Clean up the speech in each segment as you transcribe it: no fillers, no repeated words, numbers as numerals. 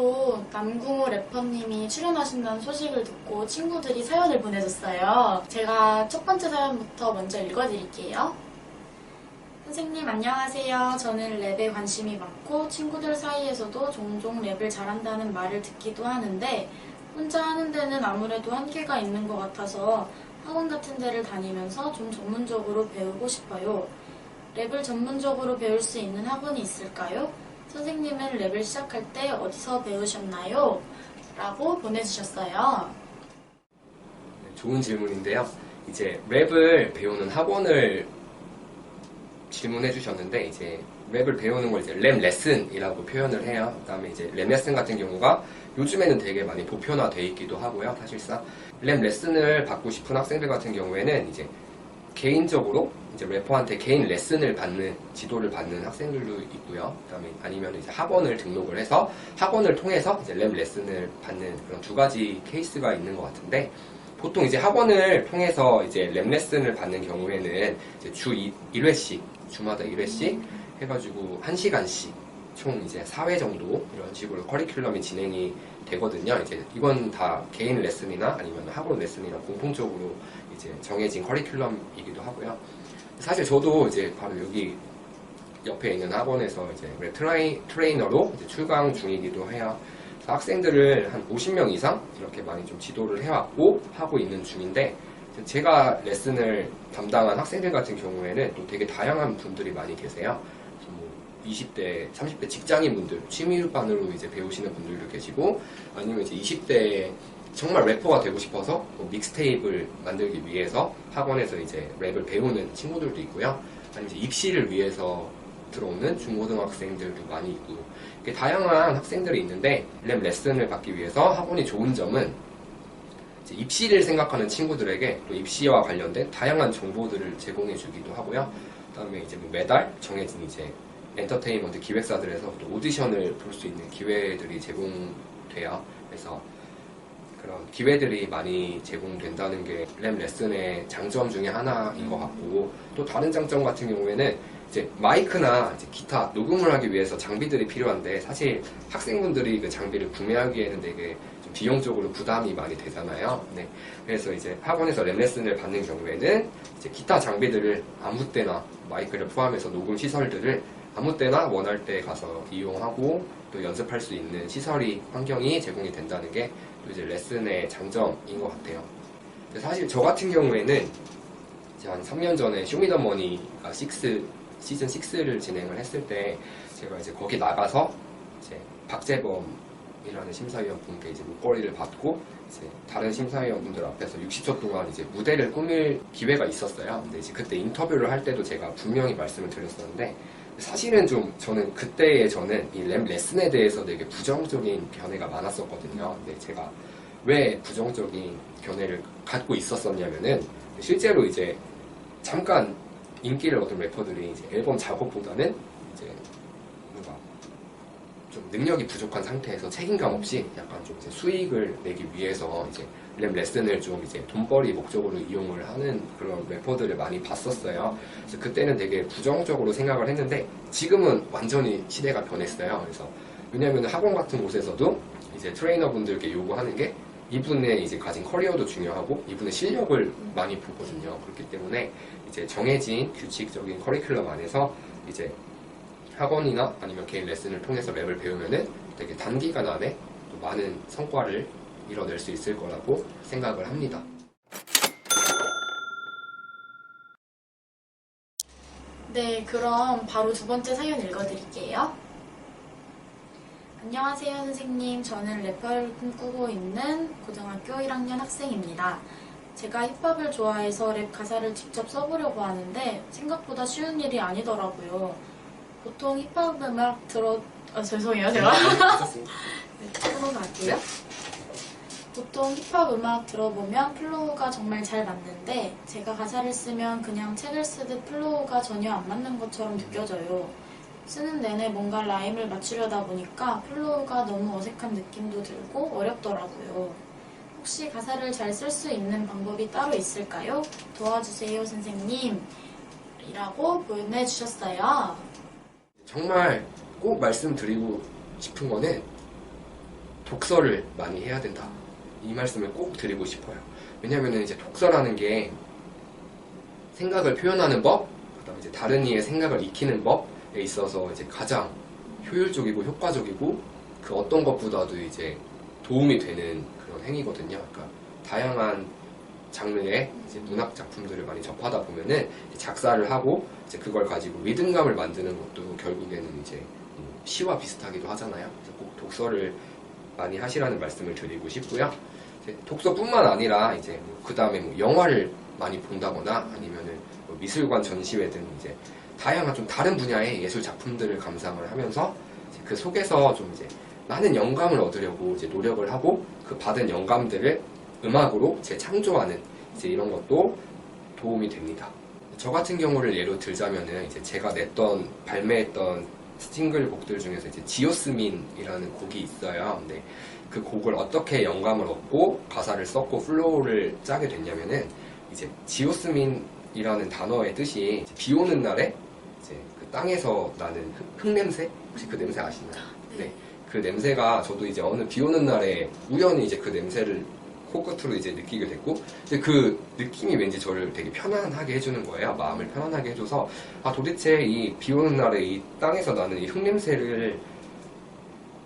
또 남궁호 래퍼님이 출연하신다는 소식을 듣고 친구들이 사연을 보내줬어요. 제가 첫 번째 사연부터 먼저 읽어드릴게요. 선생님 안녕하세요. 저는 랩에 관심이 많고 친구들 사이에서도 종종 랩을 잘한다는 말을 듣기도 하는데 혼자 하는 데는 아무래도 한계가 있는 것 같아서 학원 같은 데를 다니면서 좀 전문적으로 배우고 싶어요. 랩을 전문적으로 배울 수 있는 학원이 있을까요? 선생님은 랩을 시작할 때 어디서 배우셨나요? 라고 보내주셨어요. 좋은 질문인데요. 이제 랩을 배우는 학원을 질문해 주셨는데, 이제 랩을 배우는 걸 이제 랩 레슨이라고 표현을 해요. 그다음에 이제 랩 레슨 같은 경우가 요즘에는 되게 많이 보편화되어 있기도 하고요. 사실상 랩 레슨을 받고 싶은 학생들 같은 경우에는 이제 개인적으로 이제 래퍼한테 개인 레슨을 받는, 지도를 받는 학생들도 있고요. 그다음에 아니면 이제 학원을 등록을 해서 학원을 통해서 이제 랩 레슨을 받는 그런 두 가지 케이스가 있는 것 같은데, 보통 이제 학원을 통해서 이제 랩 레슨을 받는 경우에는 이제 주 1회씩, 주마다 1회씩 해가지고 1시간씩 총 이제 4회 정도 이런 식으로 커리큘럼이 진행이 되거든요. 이제 이건 다 개인 레슨이나 아니면 학원 레슨이나 공통적으로 이제 정해진 커리큘럼이기도 하고요. 사실 저도 이제 바로 여기 옆에 있는 학원에서 이제 트레이너로 이제 출강 중이기도 해요. 그래서 학생들을 한 50명 이상 이렇게 많이 좀 지도를 해왔고 하고 있는 중인데, 제가 레슨을 담당한 학생들 같은 경우에는 또 되게 다양한 분들이 많이 계세요. 20대, 30대 직장인분들, 취미반으로 이제 배우시는 분들도 계시고, 아니면 이제 20대에 정말 래퍼가 되고 싶어서 믹스테이프를 만들기 위해서 학원에서 이제 랩을 배우는 친구들도 있고요. 아니면 이제 입시를 위해서 들어오는 중고등학생들도 많이 있고, 이렇게 다양한 학생들이 있는데, 랩 레슨을 받기 위해서 학원이 좋은 점은 이제 입시를 생각하는 친구들에게 또 입시와 관련된 다양한 정보들을 제공해 주기도 하고요. 그다음에 이제 매달 정해진 이제 엔터테인먼트 기획사들에서 또 오디션을 볼 수 있는 기회들이 제공돼요. 그래서 그런 기회들이 많이 제공된다는 게 랩 레슨의 장점 중에 하나인 것 같고, 또 다른 장점 같은 경우에는 이제 마이크나 이제 기타 녹음을 하기 위해서 장비들이 필요한데, 사실 학생분들이 그 장비를 구매하기에는 되게 좀 비용적으로 부담이 많이 되잖아요. 네. 그래서 이제 학원에서 랩 레슨을 받는 경우에는 이제 기타 장비들을 아무 때나, 마이크를 포함해서 녹음 시설들을 아무 때나 원할 때 가서 이용하고 또 연습할 수 있는 시설이, 환경이 제공이 된다는 게 또 이제 레슨의 장점인 것 같아요. 사실 저 같은 경우에는 이제 한 3년 전에 쇼미더머니가 시즌 6를 진행을 했을 때 제가 이제 거기 나가서 이제 박재범이라는 심사위원분께 이제 목걸이를 받고 이제 다른 심사위원분들 앞에서 60초 동안 이제 무대를 꾸밀 기회가 있었어요. 근데 이제 그때 인터뷰를 할 때도 제가 분명히 말씀을 드렸었는데, 사실은 좀 저는 저는 이 랩 레슨에 대해서 되게 부정적인 견해가 많았었거든요. 근데 제가 왜 부정적인 견해를 갖고 있었었냐면은, 실제로 이제 잠깐 인기를 얻은 래퍼들이 이제 앨범 작업보다는 이제 뭔가 좀 능력이 부족한 상태에서 책임감 없이 약간 좀 이제 수익을 내기 위해서 이제 랩 레슨을 좀 이제 돈벌이 목적으로 이용을 하는 그런 래퍼들을 많이 봤었어요. 그래서 그때는 되게 부정적으로 생각을 했는데, 지금은 완전히 시대가 변했어요. 그래서 왜냐면 학원 같은 곳에서도 이제 트레이너분들께 요구하는 게 이분의 이제 가진 커리어도 중요하고 이분의 실력을 많이 보거든요. 그렇기 때문에 이제 정해진 규칙적인 커리큘럼 안에서 이제 학원이나 아니면 개인 레슨을 통해서 랩을 배우면은 되게 단기간 안에 또 많은 성과를 이뤄낼 수 있을 거라고 생각을 합니다. 네, 그럼 바로 두 번째 사연 읽어드릴게요. 안녕하세요, 선생님. 저는 래퍼를 꿈꾸고 있는 고등학교 1학년 학생입니다. 제가 힙합을 좋아해서 랩 가사를 직접 써보려고 하는데 생각보다 쉬운 일이 아니더라고요. 보통 힙합 음악 죄송해요, 제가. 네, 넘어갈게요. 보통 힙합 음악 들어보면 플로우가 정말 잘 맞는데 제가 가사를 쓰면 그냥 책을 쓰듯 플로우가 전혀 안 맞는 것처럼 느껴져요. 쓰는 내내 뭔가 라임을 맞추려다 보니까 플로우가 너무 어색한 느낌도 들고 어렵더라고요. 혹시 가사를 잘 쓸 수 있는 방법이 따로 있을까요? 도와주세요, 선생님. 이라고 보내주셨어요. 정말 꼭 말씀드리고 싶은 거는 독서를 많이 해야 된다. 이 말씀을 꼭 드리고 싶어요. 왜냐면은 이제 독서라는 게 생각을 표현하는 법, 그다음에 이제 다른 이의 생각을 익히는 법에 있어서 이제 가장 효율적이고 효과적이고 그 어떤 것보다도 이제 도움이 되는 그런 행위거든요. 그러니까 다양한 장르의 이제 문학 작품들을 많이 접하다 보면은 작사를 하고 이제 그걸 가지고 리듬감을 만드는 것도 결국에는 이제 시와 비슷하기도 하잖아요. 그래서 꼭 독서를 많이 하시라는 말씀을 드리고 싶고요. 이제 독서뿐만 아니라 이제 그 다음에 뭐 영화를 많이 본다거나 아니면은 뭐 미술관 전시회등 이제 다양한 좀 다른 분야의 예술 작품들을 감상을 하면서 이제 그 속에서 좀 이제 많은 영감을 얻으려고 이제 노력을 하고 그 받은 영감들을 음악으로 재창조하는 이제 이런 것도 도움이 됩니다. 저 같은 경우를 예로 들자면은 이제 제가 발매했던 싱글 곡들 중에서 이제 지오스민이라는 곡이 있어요. 근데 그 곡을 어떻게 영감을 얻고 가사를 썼고 플로우를 짜게 됐냐면은 이제 지오스민이라는 단어의 뜻이 이제 비 오는 날에 이제 그 땅에서 나는 흙냄새? 혹시 그 냄새 아시나요? 네. 그 냄새가 저도 이제 어느 비 오는 날에 우연히 이제 그 냄새를 코끝으로 이제 느끼게 됐고, 근데 그 느낌이 왠지 저를 되게 편안하게 해주는 거예요. 마음을 편안하게 해줘서, 아, 도대체 이 비 오는 날에 이 땅에서 나는 이 흙냄새를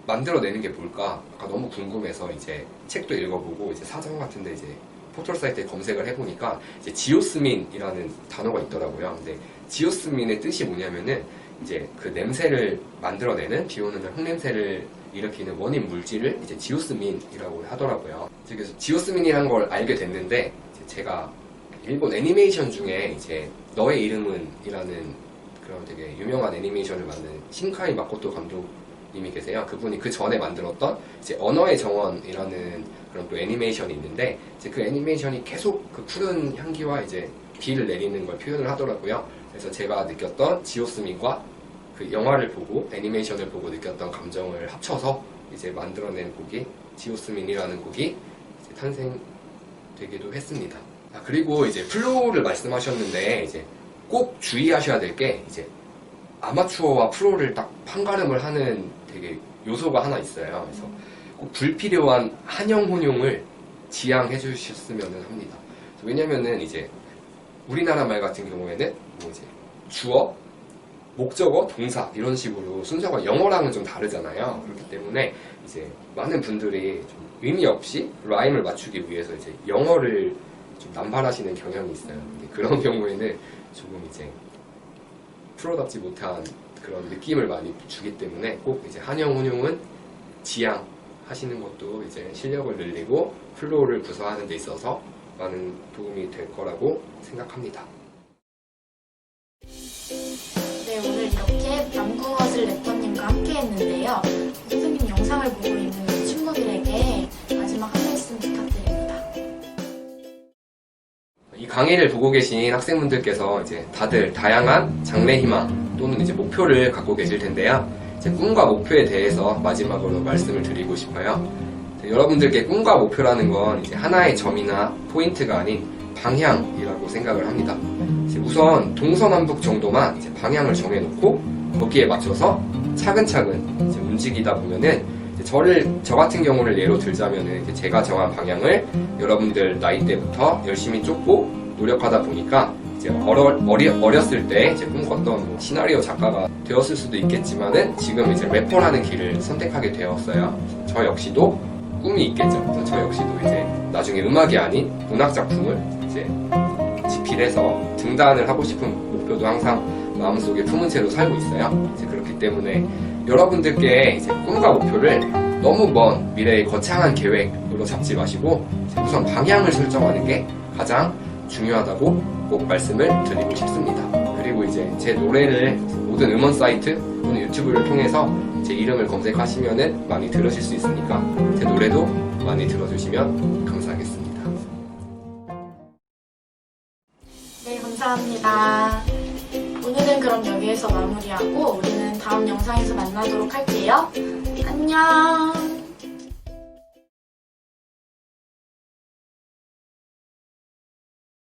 만들어내는 게 뭘까? 아까 너무 궁금해서 이제 책도 읽어보고, 이제 사전 같은데 이제 포털 사이트에 검색을 해보니까, 이제 지오스민이라는 단어가 있더라고요. 근데 지오스민의 뜻이 뭐냐면은, 이제 그 냄새를 만들어내는 비 오는 날 흙냄새를 일으키는 원인 물질을 이제 지오스민이라고 하더라고요. 그래서 지오스민이라는 걸 알게 됐는데 이제 제가 일본 애니메이션 중에 이제 너의 이름은 이라는 그런 되게 유명한 애니메이션을 만든 신카이 마코토 감독님이 계세요. 그분이 그 전에 만들었던 이제 언어의 정원이라는 그런 또 애니메이션이 있는데 이제 그 애니메이션이 계속 그 푸른 향기와 이제 비를 내리는 걸 표현을 하더라고요. 그래서 제가 느꼈던 지오스민과 그 영화를 보고 애니메이션을 보고 느꼈던 감정을 합쳐서 이제 만들어낸 곡이 지오스민이라는 곡이 이제 탄생되기도 했습니다. 아, 그리고 이제 플로우를 말씀하셨는데 이제 꼭 주의하셔야 될 게 이제 아마추어와 프로를 딱 판가름을 하는 되게 요소가 하나 있어요. 그래서 꼭 불필요한 한영 혼용을 지양해 주셨으면 합니다. 왜냐면은 이제 우리나라 말 같은 경우에는 뭐 이제 주어, 목적어, 동사 이런 식으로 순서가 영어랑은 좀 다르잖아요. 그렇기 때문에 이제 많은 분들이 좀 의미 없이 라임을 맞추기 위해서 이제 영어를 좀 남발하시는 경향이 있어요. 근데 그런 경우에는 조금 이제 프로답지 못한 그런 느낌을 많이 주기 때문에 꼭 이제 한영 혼용은 지양하시는 것도 이제 실력을 늘리고 플로우를 구사하는 데 있어서 많은 도움이 될 거라고 생각합니다. 네, 오늘 이렇게 남궁어슬 래퍼님과 함께 했는데요. 선생님 영상을 보고 있는 친구들에게 마지막 한 말씀 부탁드립니다. 이 강의를 보고 계신 학생분들께서 이제 다들 다양한 장래 희망 또는 이제 목표를 갖고 계실 텐데요. 이제 꿈과 목표에 대해서 마지막으로 말씀을 드리고 싶어요. 여러분들께 꿈과 목표라는 건 이제 하나의 점이나 포인트가 아닌 방향이라고 생각을 합니다. 우선 동서남북 정도만 이제 방향을 정해놓고 거기에 맞춰서 차근차근 이제 움직이다 보면은 이제 저 같은 경우를 예로 들자면은 이제 제가 정한 방향을 여러분들 나이 때부터 열심히 쫓고 노력하다 보니까 이제 어렸을 때 이제 꿈꿨던 뭐 시나리오 작가가 되었을 수도 있겠지만은 지금 이제 래퍼라는 길을 선택하게 되었어요. 저 역시도 꿈이 있겠죠. 저 역시도 이제 나중에 음악이 아닌 문학 작품을 이제 집필해서 등단을 하고 싶은 목표도 항상 마음속에 품은 채로 살고 있어요. 이제 그렇기 때문에 여러분들께 이제 꿈과 목표를 너무 먼 미래의 거창한 계획으로 잡지 마시고 우선 방향을 설정하는 게 가장 중요하다고 꼭 말씀을 드리고 싶습니다. 그리고 이제 제 노래를 모든 음원 사이트 또는 유튜브를 통해서 제 이름을 검색하시면은 많이 들으실 수 있으니까 제 노래도 많이 들어주시면 감사하겠습니다. 네, 감사합니다. 오늘은 그럼 여기에서 마무리하고 우리는 다음 영상에서 만나도록 할게요. 안녕!